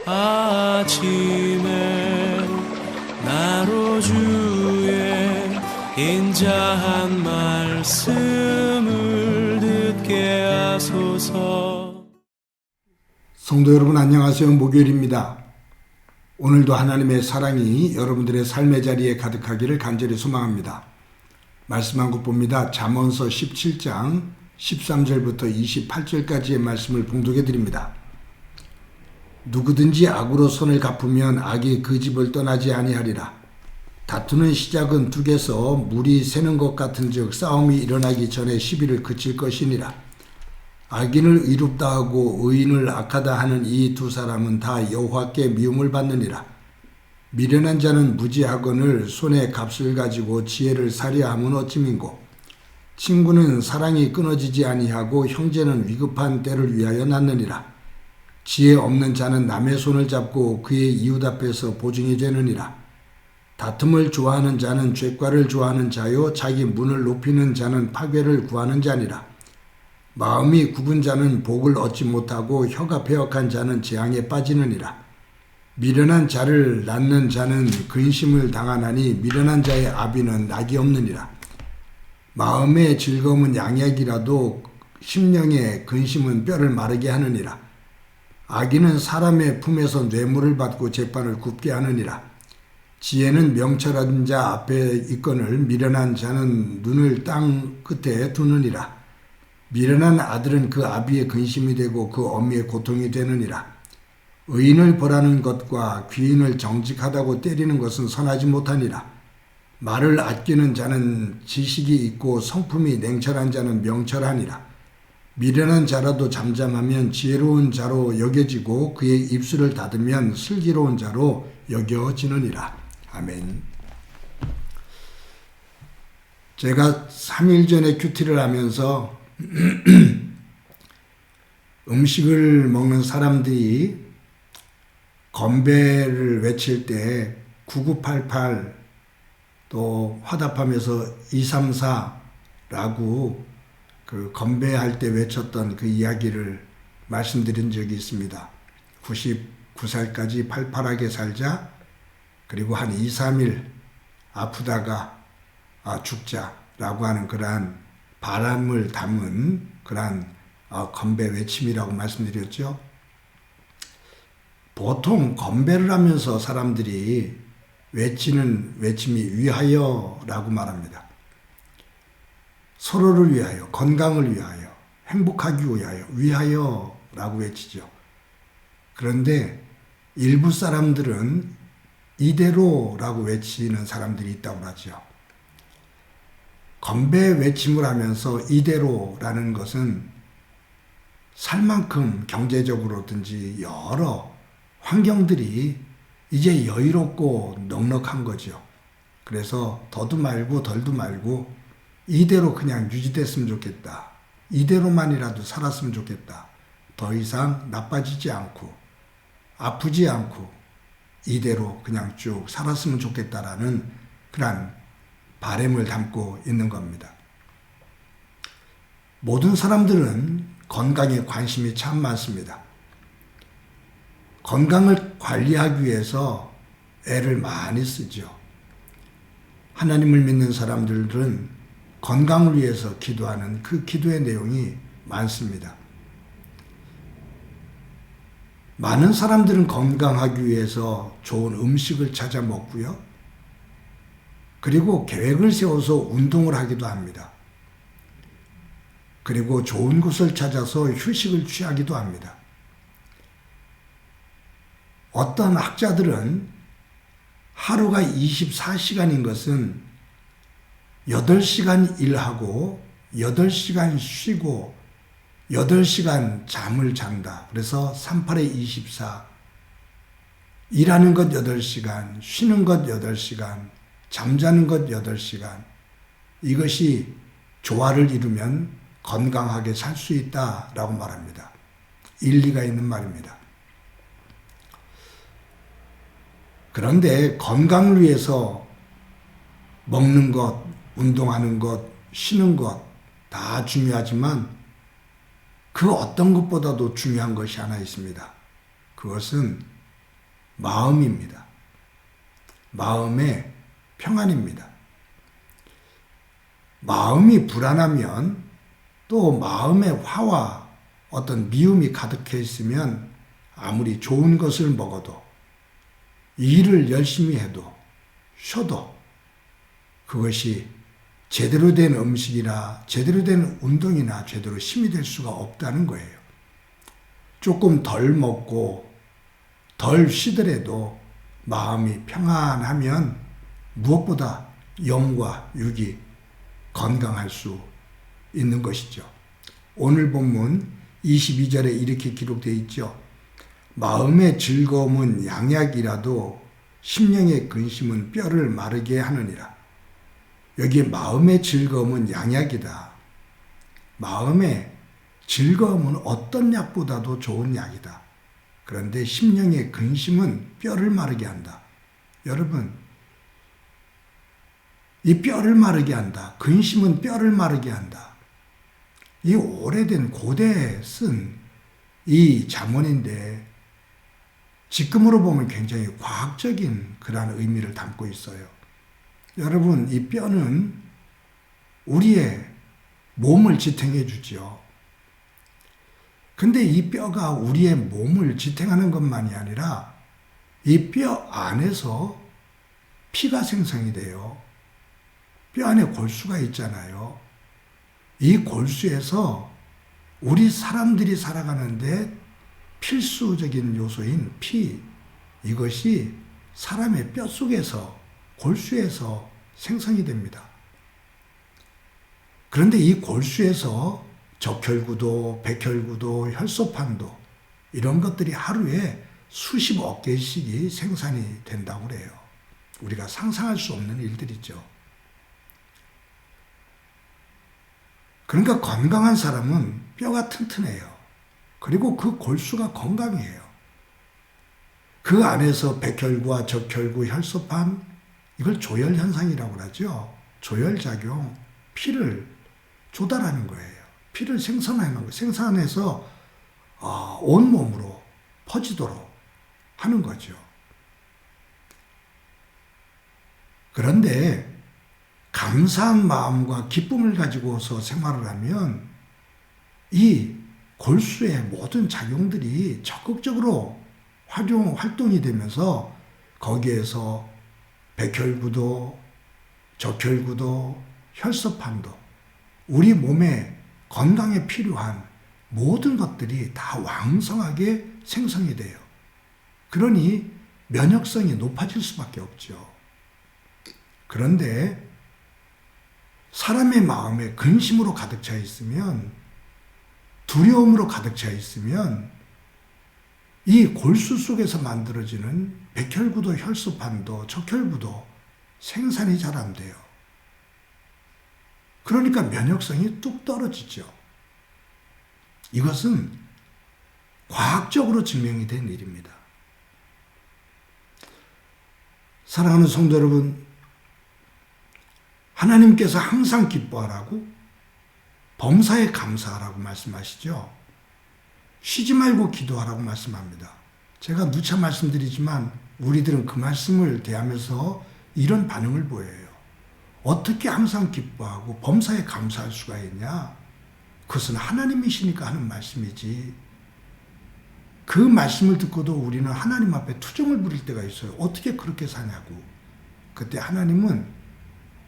아침에 나로 주의 인자한 말씀을 듣게 하소서. 성도 여러분 안녕하세요. 목요일입니다. 오늘도 하나님의 사랑이 여러분들의 삶의 자리에 가득하기를 간절히 소망합니다. 말씀 한 국 봅니다. 잠언서 17장 13절부터 28절까지의 말씀을 봉독해 드립니다. 누구든지 악으로 손을 갚으면 악이 그 집을 떠나지 아니하리라. 다투는 시작은 둑에서 물이 새는 것 같은즉 싸움이 일어나기 전에 시비를 그칠 것이니라. 악인을 의롭다 하고 의인을 악하다 하는 이 두 사람은 다 여호와께 미움을 받느니라. 미련한 자는 무지하거늘 손에 값을 가지고 지혜를 사려함은 어찌민고. 친구는 사랑이 끊어지지 아니하고 형제는 위급한 때를 위하여 낳느니라. 지혜 없는 자는 남의 손을 잡고 그의 이웃 앞에서 보증이 되느니라. 다툼을 좋아하는 자는 죄과를 좋아하는 자요 자기 문을 높이는 자는 파괴를 구하는 자니라. 마음이 굽은 자는 복을 얻지 못하고 혀가 패역한 자는 재앙에 빠지느니라. 미련한 자를 낳는 자는 근심을 당하나니 미련한 자의 아비는 낙이 없느니라. 마음의 즐거움은 양약이라도 심령의 근심은 뼈를 마르게 하느니라. 악인은 사람의 품에서 뇌물을 받고 재판을 굽게 하느니라. 지혜는 명철한 자 앞에 있거늘 미련한 자는 눈을 땅 끝에 두느니라. 미련한 아들은 그 아비의 근심이 되고 그 어미의 고통이 되느니라. 의인을 벌하는 것과 귀인을 정직하다고 때리는 것은 선하지 못하니라. 말을 아끼는 자는 지식이 있고 성품이 냉철한 자는 명철하니라. 미련한 자라도 잠잠하면 지혜로운 자로 여겨지고 그의 입술을 닫으면 슬기로운 자로 여겨지느니라. 아멘. 제가 3일 전에 큐티를 하면서 음식을 먹는 사람들이 건배를 외칠 때 9988 또 화답하면서 234라고 그 건배할 때 외쳤던 그 이야기를 말씀드린 적이 있습니다. 99살까지 팔팔하게 살자. 그리고 한 2, 3일 아프다가 죽자라고 하는 그러한 바람을 담은 그러한 건배 외침이라고 말씀드렸죠. 보통 건배를 하면서 사람들이 외치는 외침이 위하여라고 말합니다. 서로를 위하여, 건강을 위하여, 행복하기 위하여라고 외치죠. 그런데 일부 사람들은 이대로라고 외치는 사람들이 있다고 하죠. 건배 외침을 하면서 이대로라는 것은 살 만큼 경제적으로든지 여러 환경들이 이제 여유롭고 넉넉한 거죠. 그래서 더도 말고 덜도 말고 이대로 그냥 유지됐으면 좋겠다. 이대로만이라도 살았으면 좋겠다. 더 이상 나빠지지 않고 아프지 않고 이대로 그냥 쭉 살았으면 좋겠다라는 그런 바람을 담고 있는 겁니다. 모든 사람들은 건강에 관심이 참 많습니다. 건강을 관리하기 위해서 애를 많이 쓰죠. 하나님을 믿는 사람들은 건강을 위해서 기도하는 그 기도의 내용이 많습니다. 많은 사람들은 건강하기 위해서 좋은 음식을 찾아 먹고요. 그리고 계획을 세워서 운동을 하기도 합니다. 그리고 좋은 곳을 찾아서 휴식을 취하기도 합니다. 어떤 학자들은 하루가 24시간인 것은 8시간 일하고 8시간 쉬고 8시간 잠을 잔다. 그래서 38에 24. 일하는 것 8시간, 쉬는 것 8시간, 잠자는 것 8시간. 이것이 조화를 이루면 건강하게 살 수 있다라고 말합니다. 일리가 있는 말입니다. 그런데 건강을 위해서 먹는 것, 운동하는 것, 쉬는 것 다 중요하지만 그 어떤 것보다도 중요한 것이 하나 있습니다. 그것은 마음입니다. 마음의 평안입니다. 마음이 불안하면 또 마음에 화와 어떤 미움이 가득해 있으면 아무리 좋은 것을 먹어도 일을 열심히 해도 쉬어도 그것이 제대로 된 음식이나 제대로 된 운동이나 제대로 힘이 될 수가 없다는 거예요. 조금 덜 먹고 덜 쉬더라도 마음이 평안하면 무엇보다 영과 육이 건강할 수 있는 것이죠. 오늘 본문 22절에 이렇게 기록되어 있죠. 마음의 즐거움은 양약이라도 심령의 근심은 뼈를 마르게 하느니라. 여기에 마음의 즐거움은 양약이다. 마음의 즐거움은 어떤 약보다도 좋은 약이다. 그런데 심령의 근심은 뼈를 마르게 한다. 여러분, 이 뼈를 마르게 한다. 근심은 뼈를 마르게 한다. 이 오래된 고대에 쓴 이 잠언인데 지금으로 보면 굉장히 과학적인 그러한 의미를 담고 있어요. 여러분, 이 뼈는 우리의 몸을 지탱해 주지요. 근데 이 뼈가 우리의 몸을 지탱하는 것만이 아니라 이 뼈 안에서 피가 생성이 돼요. 뼈 안에 골수가 있잖아요. 이 골수에서 우리 사람들이 살아가는데 필수적인 요소인 피, 이것이 사람의 뼈 속에서 골수에서 생성이 됩니다. 그런데 이 골수에서 적혈구도, 백혈구도, 혈소판도 이런 것들이 하루에 수십억 개씩이 생산이 된다고 그래요. 우리가 상상할 수 없는 일들이죠. 그러니까 건강한 사람은 뼈가 튼튼해요. 그리고 그 골수가 건강해요. 그 안에서 백혈구와 적혈구, 혈소판, 이걸 조혈현상이라고 하죠. 조혈작용, 피를 조달하는 거예요. 피를 생산하는 거예요. 생산해서 온몸으로 퍼지도록 하는 거죠. 그런데 감사한 마음과 기쁨을 가지고서 생활을 하면 이 골수의 모든 작용들이 적극적으로 활동이 되면서 거기에서 백혈구도, 적혈구도, 혈소판도 우리 몸에 건강에 필요한 모든 것들이 다 왕성하게 생성이 돼요. 그러니 면역성이 높아질 수밖에 없죠. 그런데 사람의 마음에 근심으로 가득 차 있으면, 두려움으로 가득 차 있으면 이 골수 속에서 만들어지는 백혈구도, 혈소판도, 적혈구도 생산이 잘 안 돼요. 그러니까 면역성이 뚝 떨어지죠. 이것은 과학적으로 증명이 된 일입니다. 사랑하는 성도 여러분, 하나님께서 항상 기뻐하라고, 범사에 감사하라고 말씀하시죠. 쉬지 말고 기도하라고 말씀합니다. 제가 누차 말씀드리지만 우리들은 그 말씀을 대하면서 이런 반응을 보여요. 어떻게 항상 기뻐하고 범사에 감사할 수가 있냐? 그것은 하나님이시니까 하는 말씀이지. 그 말씀을 듣고도 우리는 하나님 앞에 투정을 부릴 때가 있어요. 어떻게 그렇게 사냐고. 그때 하나님은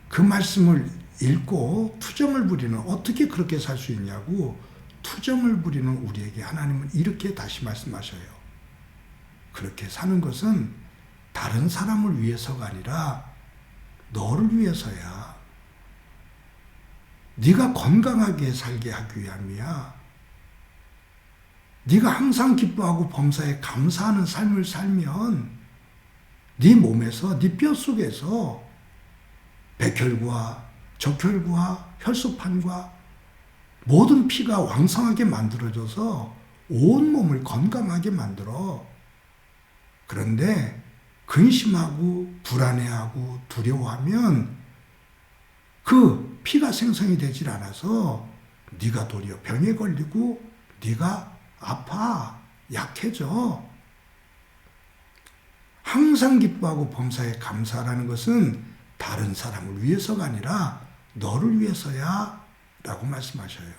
그 말씀을 읽고 투정을 부리는, 어떻게 그렇게 살 수 있냐고 투정을 부리는 우리에게 하나님은 이렇게 다시 말씀하셔요. 그렇게 사는 것은 다른 사람을 위해서가 아니라 너를 위해서야. 네가 건강하게 살게 하기 위함이야. 네가 항상 기뻐하고 범사에 감사하는 삶을 살면 네 몸에서, 네 뼈 속에서 백혈구와 적혈구와 혈소판과 모든 피가 왕성하게 만들어져서 온몸을 건강하게 만들어. 그런데 근심하고 불안해하고 두려워하면 그 피가 생성이 되질 않아서 네가 도리어 병에 걸리고 네가 아파, 약해져. 항상 기뻐하고 범사에 감사하라는 것은 다른 사람을 위해서가 아니라 너를 위해서야 라고 말씀하셔요.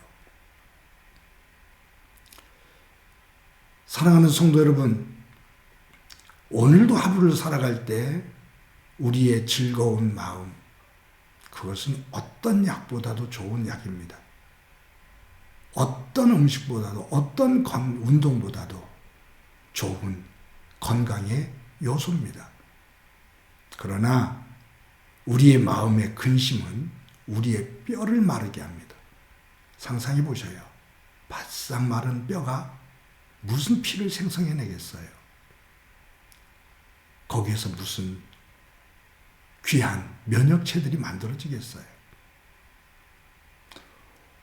사랑하는 성도 여러분, 오늘도 하루를 살아갈 때 우리의 즐거운 마음, 그것은 어떤 약보다도 좋은 약입니다. 어떤 음식보다도, 어떤 운동보다도 좋은 건강의 요소입니다. 그러나 우리의 마음의 근심은 우리의 뼈를 마르게 합니다. 상상해 보셔요. 바싹 마른 뼈가 무슨 피를 생성해내겠어요? 거기에서 무슨 귀한 면역체들이 만들어지겠어요?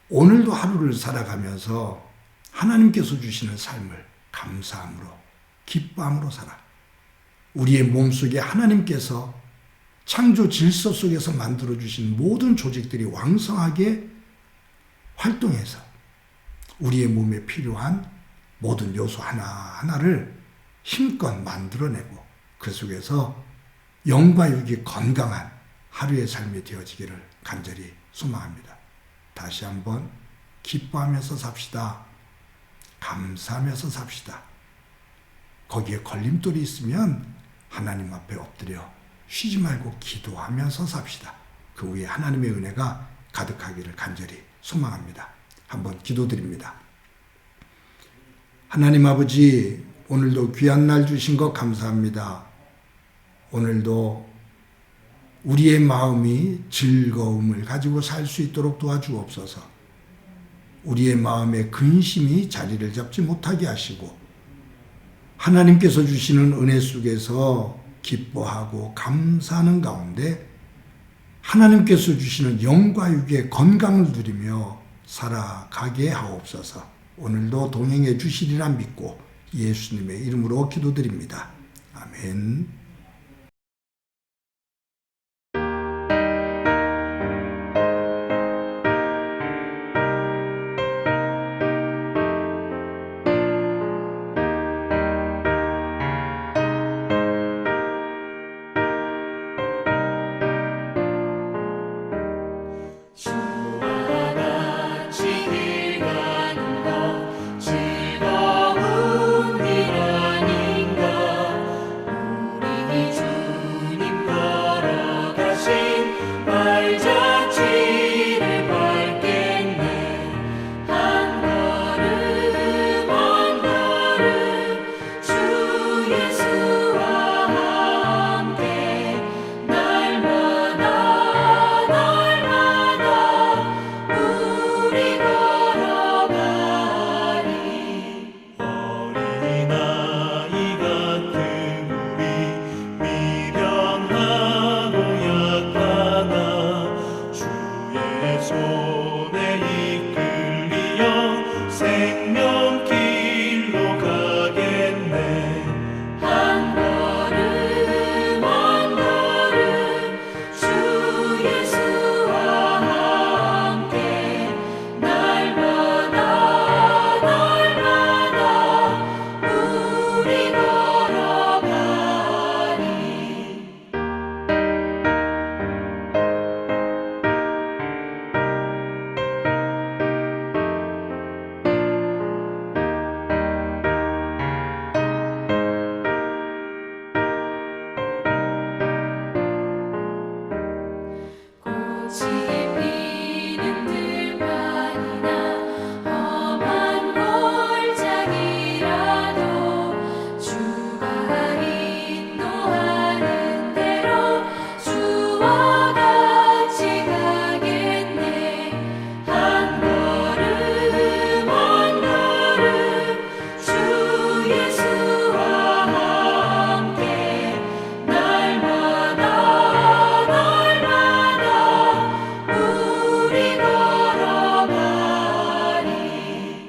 오늘도 하루를 살아가면서 하나님께서 주시는 삶을 감사함으로, 기뻐함으로 살아. 우리의 몸속에 하나님께서 창조 질서 속에서 만들어주신 모든 조직들이 왕성하게 활동해서 우리의 몸에 필요한 모든 요소 하나하나를 힘껏 만들어내고 그 속에서 영과 육이 건강한 하루의 삶이 되어지기를 간절히 소망합니다. 다시 한번 기뻐하면서 삽시다. 감사하면서 삽시다. 거기에 걸림돌이 있으면 하나님 앞에 엎드려 쉬지 말고 기도하면서 삽시다. 그 위에 하나님의 은혜가 가득하기를 간절히 소망합니다. 한번 기도드립니다. 하나님 아버지, 오늘도 귀한 날 주신 것 감사합니다. 오늘도 우리의 마음이 즐거움을 가지고 살 수 있도록 도와주옵소서. 우리의 마음에 근심이 자리를 잡지 못하게 하시고 하나님께서 주시는 은혜 속에서 기뻐하고 감사하는 가운데 하나님께서 주시는 영과 육의 건강을 누리며 살아가게 하옵소서. 오늘도 동행해 주시리라 믿고 예수님의 이름으로 기도드립니다. 아멘.